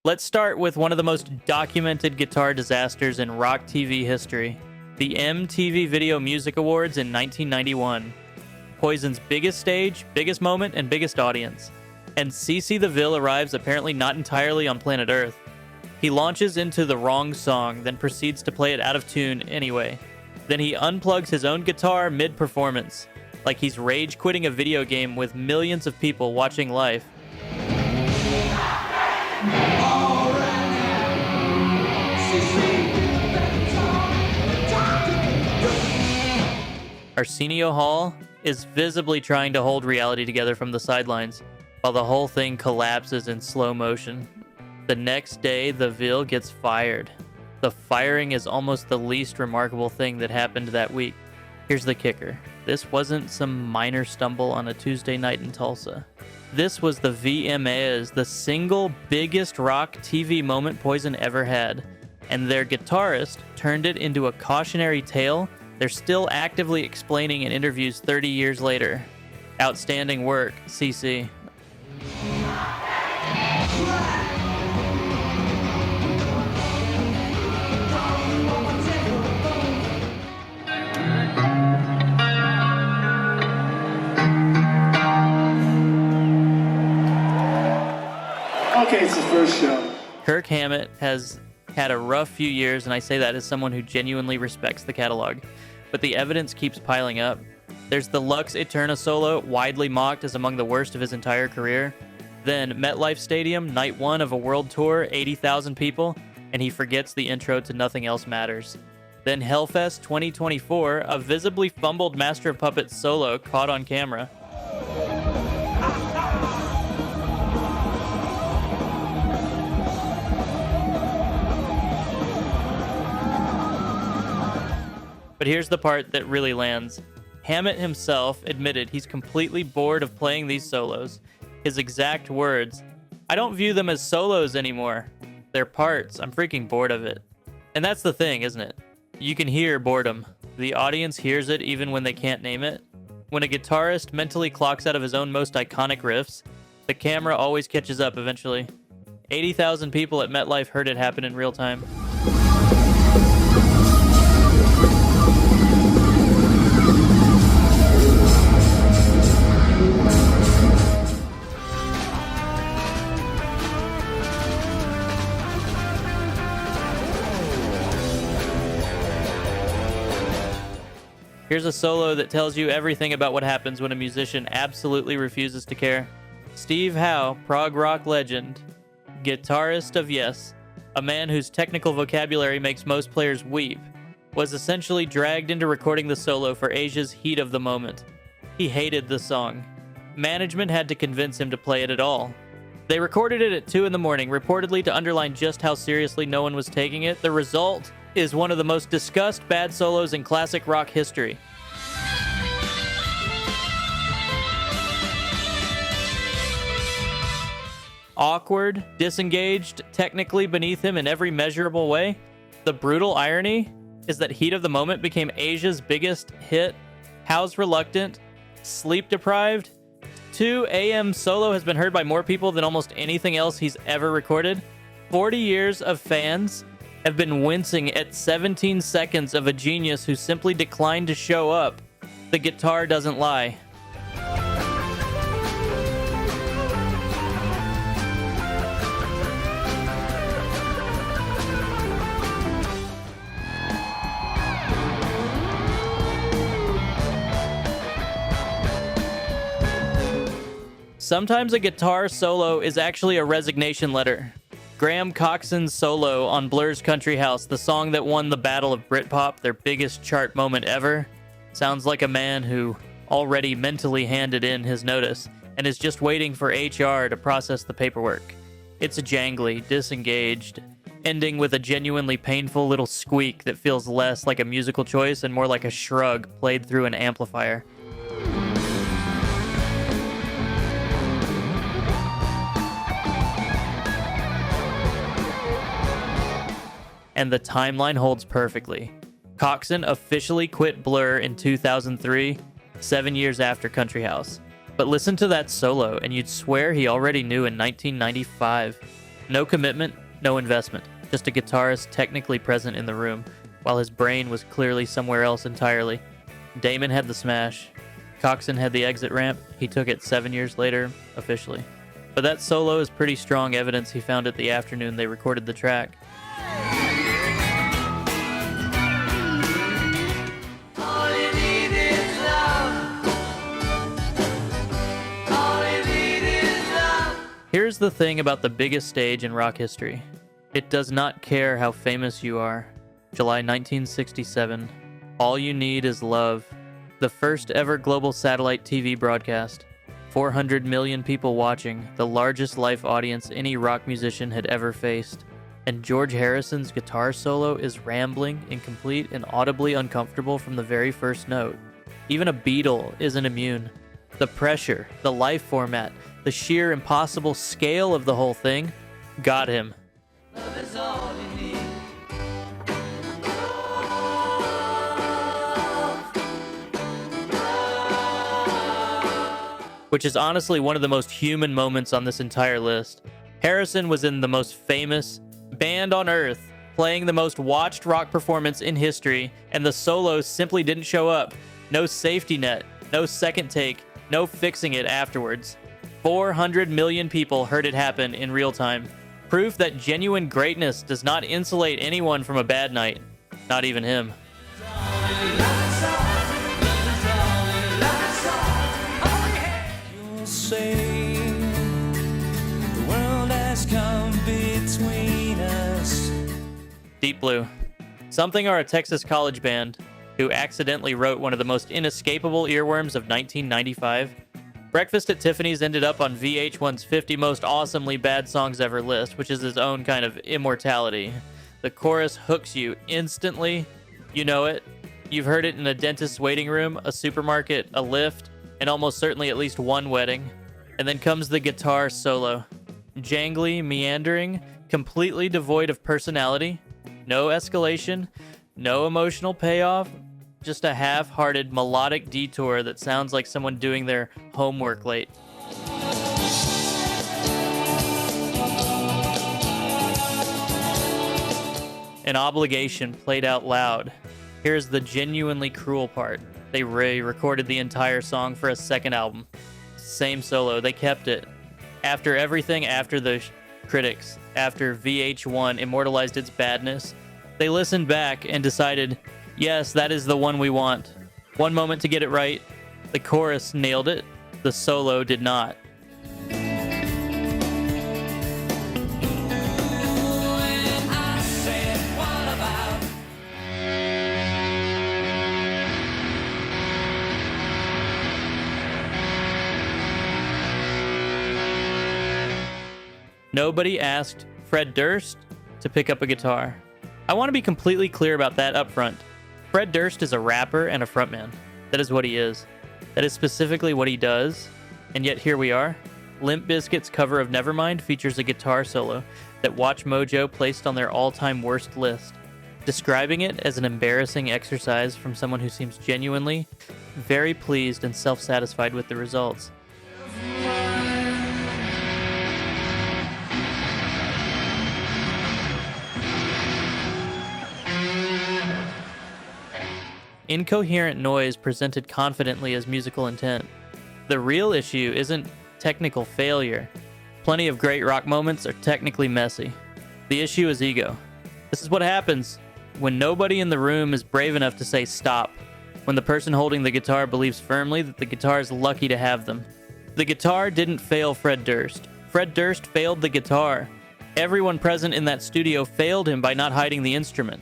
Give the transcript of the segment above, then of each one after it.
Let's start with one of the most documented guitar disasters in rock TV history, the MTV Video Music Awards in 1991. Poison's biggest stage, biggest moment, and biggest audience. And CeCe DeVille arrives apparently not entirely on planet Earth. He launches into the wrong song, then proceeds to play it out of tune anyway. Then he unplugs his own guitar mid-performance, like he's rage-quitting a video game with millions of people watching live. Arsenio Hall is visibly trying to hold reality together from the sidelines, while the whole thing collapses in slow motion. The next day, DeVille gets fired. The firing is almost the least remarkable thing that happened that week. Here's the kicker. This wasn't some minor stumble on a Tuesday night in Tulsa. This was the VMAs, the single biggest rock TV moment Poison ever had. And their guitarist turned it into a cautionary tale they're still actively explaining in interviews 30 years later. Outstanding work, CeCe. Okay, it's the first show. Kirk Hammett has had a rough few years, and I say that as someone who genuinely respects the catalog. But the evidence keeps piling up. There's the Lux Eterna solo, widely mocked as among the worst of his entire career. Then MetLife Stadium, night one of a world tour, 80,000 people, and he forgets the intro to Nothing Else Matters. Then Hellfest 2024, a visibly fumbled Master of Puppets solo caught on camera. But here's the part that really lands. Hammett himself admitted he's completely bored of playing these solos. His exact words, "I don't view them as solos anymore. They're parts. I'm freaking bored of it." And that's the thing, isn't it? You can hear boredom. The audience hears it even when they can't name it. When a guitarist mentally clocks out of his own most iconic riffs, the camera always catches up eventually. 80,000 people at MetLife heard it happen in real time. Here's a solo that tells you everything about what happens when a musician absolutely refuses to care. Steve Howe, prog rock legend, guitarist of Yes, a man whose technical vocabulary makes most players weep, was essentially dragged into recording the solo for Asia's Heat of the Moment. He hated the song. Management had to convince him to play it at all. They recorded it at 2 in the morning, reportedly to underline just how seriously no one was taking it. The result is one of the most discussed bad solos in classic rock history. Awkward, disengaged, technically beneath him in every measurable way. The brutal irony is that Heat of the Moment became Asia's biggest hit. Howe's reluctant, sleep-deprived, 2 AM solo has been heard by more people than almost anything else he's ever recorded. 40 years of fans have been wincing at 17 seconds of a genius who simply declined to show up. The guitar doesn't lie. Sometimes a guitar solo is actually a resignation letter. Graham Coxon's solo on Blur's Country House, the song that won the Battle of Britpop, their biggest chart moment ever, sounds like a man who already mentally handed in his notice and is just waiting for HR to process the paperwork. It's jangly, disengaged, ending with a genuinely painful little squeak that feels less like a musical choice and more like a shrug played through an amplifier. And the timeline holds perfectly. Coxon officially quit Blur in 2003, 7 years after Country House. But listen to that solo, and you'd swear he already knew in 1995. No commitment, no investment. Just a guitarist technically present in the room, while his brain was clearly somewhere else entirely. Damon had the smash. Coxon had the exit ramp. He took it 7 years later, officially. But that solo is pretty strong evidence he found it the afternoon they recorded the track. Here's the thing about the biggest stage in rock history. It does not care how famous you are. July 1967. All you need is love. The first ever global satellite TV broadcast. 400 million people watching, the largest live audience any rock musician had ever faced. And George Harrison's guitar solo is rambling, incomplete, and audibly uncomfortable from the very first note. Even a Beatle isn't immune. The pressure, the live format, the sheer impossible scale of the whole thing got him. Love is all you need. Which is honestly one of the most human moments on this entire list. Harrison was in the most famous band on earth, playing the most watched rock performance in history, and the solos simply didn't show up. No safety net, no second take, no fixing it afterwards. 400 million people heard it happen in real time. Proof that genuine greatness does not insulate anyone from a bad night. Not even him. Say the world has come between us. Deep Blue. Something are a Texas college band who accidentally wrote one of the most inescapable earworms of 1995. Breakfast at Tiffany's ended up on VH1's 50 Most Awesomely Bad Songs Ever list, which is its own kind of immortality. The chorus hooks you instantly. You know it. You've heard it in a dentist's waiting room, a supermarket, a lift, and almost certainly at least one wedding. And then comes the guitar solo. Jangly, meandering, completely devoid of personality. No escalation, no emotional payoff, just a half-hearted melodic detour that sounds like someone doing their homework late. An obligation played out loud. Here's the genuinely cruel part. They re-recorded the entire song for a second album. Same solo, they kept it. After everything, after the critics, after VH1 immortalized its badness, they listened back and decided, yes, that is the one we want. One moment to get it right. The chorus nailed it. The solo did not. Nobody asked Fred Durst to pick up a guitar. I want to be completely clear about that up front. Fred Durst is a rapper and a frontman. That is what he is. That is specifically what he does. And yet here we are. Limp Bizkit's cover of Nevermind features a guitar solo that Watch Mojo placed on their all-time worst list, describing it as an embarrassing exercise from someone who seems genuinely very pleased and self-satisfied with the results. Incoherent noise presented confidently as musical intent. The real issue isn't technical failure. Plenty of great rock moments are technically messy. The issue is ego. This is what happens when nobody in the room is brave enough to say stop, when the person holding the guitar believes firmly that the guitar is lucky to have them. The guitar didn't fail Fred Durst. Fred Durst failed the guitar. Everyone present in that studio failed him by not hiding the instrument.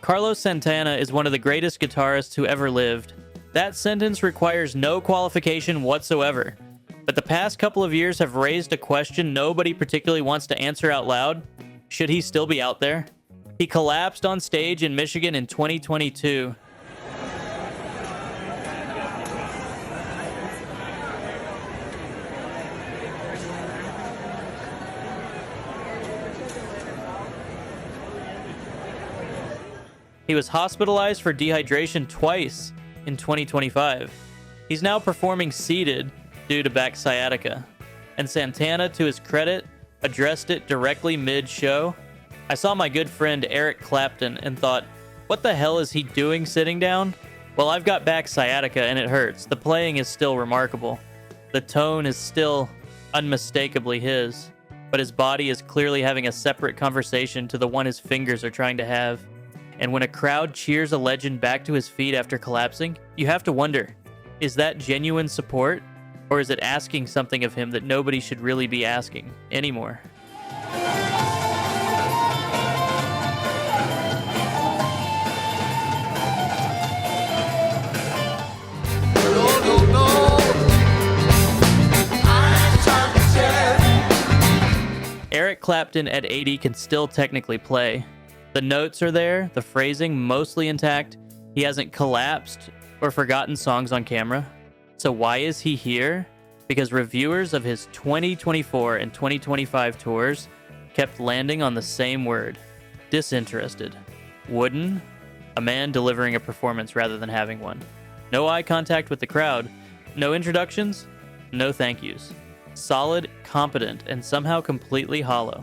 Carlos Santana is one of the greatest guitarists who ever lived. That sentence requires no qualification whatsoever. But the past couple of years have raised a question nobody particularly wants to answer out loud. Should he still be out there? He collapsed on stage in Michigan in 2022. He was hospitalized for dehydration twice in 2025. He's now performing seated due to back sciatica. And Santana, to his credit, addressed it directly mid-show. I saw my good friend Eric Clapton and thought, what the hell is he doing sitting down? Well, I've got back sciatica and it hurts. The playing is still remarkable. The tone is still unmistakably his, but his body is clearly having a separate conversation to the one his fingers are trying to have. And when a crowd cheers a legend back to his feet after collapsing, you have to wonder, is that genuine support? Or is it asking something of him that nobody should really be asking anymore? Eric Clapton at 80 can still technically play. The notes are there, the phrasing mostly intact. He hasn't collapsed or forgotten songs on camera. So why is he here? Because reviewers of his 2024 and 2025 tours kept landing on the same word: disinterested. Wooden? A man delivering a performance rather than having one. No eye contact with the crowd. No introductions. No thank yous. Solid, competent, and somehow completely hollow.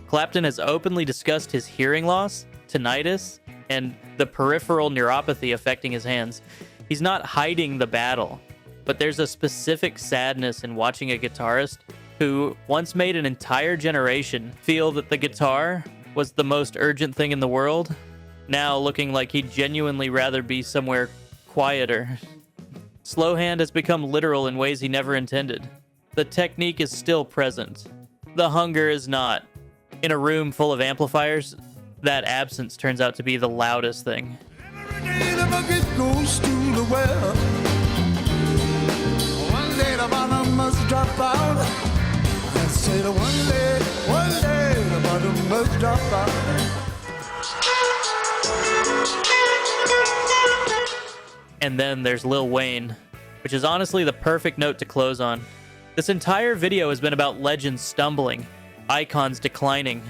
Clapton has openly discussed his hearing loss, tinnitus, and the peripheral neuropathy affecting his hands. He's not hiding the battle, but there's a specific sadness in watching a guitarist who once made an entire generation feel that the guitar was the most urgent thing in the world, now looking like he'd genuinely rather be somewhere quieter. Slow hand has become literal in ways he never intended. The technique is still present. The hunger is not. In a room full of amplifiers, that absence turns out to be the loudest thing. Every day the bucket goes to the well. One day the bottom must drop out. I said one day the bottom must drop out. And then there's Lil Wayne, which is honestly the perfect note to close on. This entire video has been about legends stumbling, icons declining,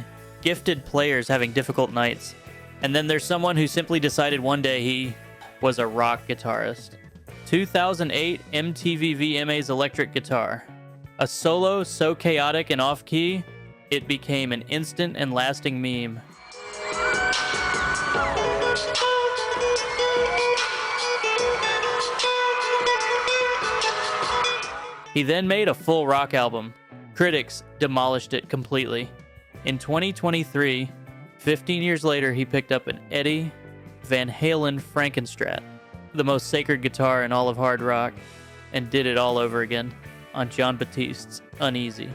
gifted players having difficult nights. And then there's someone who simply decided one day he was a rock guitarist. 2008 MTV VMAs electric guitar. A solo so chaotic and off-key, it became an instant and lasting meme. He then made a full rock album. Critics demolished it completely. In 2023, 15 years later, he picked up an Eddie Van Halen Frankenstrat, the most sacred guitar in all of hard rock, and did it all over again on John Batiste's Uneasy.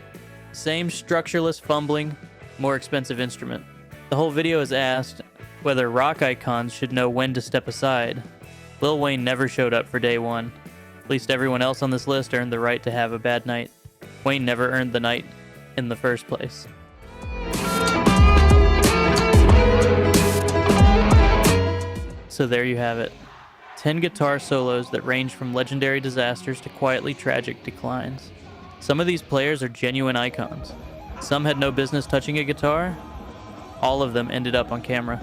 Same structureless fumbling, more expensive instrument. The whole video is asked whether rock icons should know when to step aside. Lil Wayne never showed up for day one. At least everyone else on this list earned the right to have a bad night. Wayne never earned the night in the first place. So there you have it. 10 guitar solos that range from legendary disasters to quietly tragic declines. Some of these players are genuine icons. Some had no business touching a guitar. All of them ended up on camera.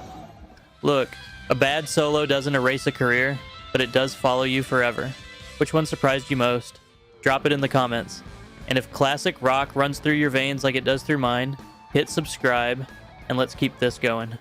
Look, a bad solo doesn't erase a career, but it does follow you forever. Which one surprised you most? Drop it in the comments. And if classic rock runs through your veins like it does through mine, hit subscribe, and let's keep this going.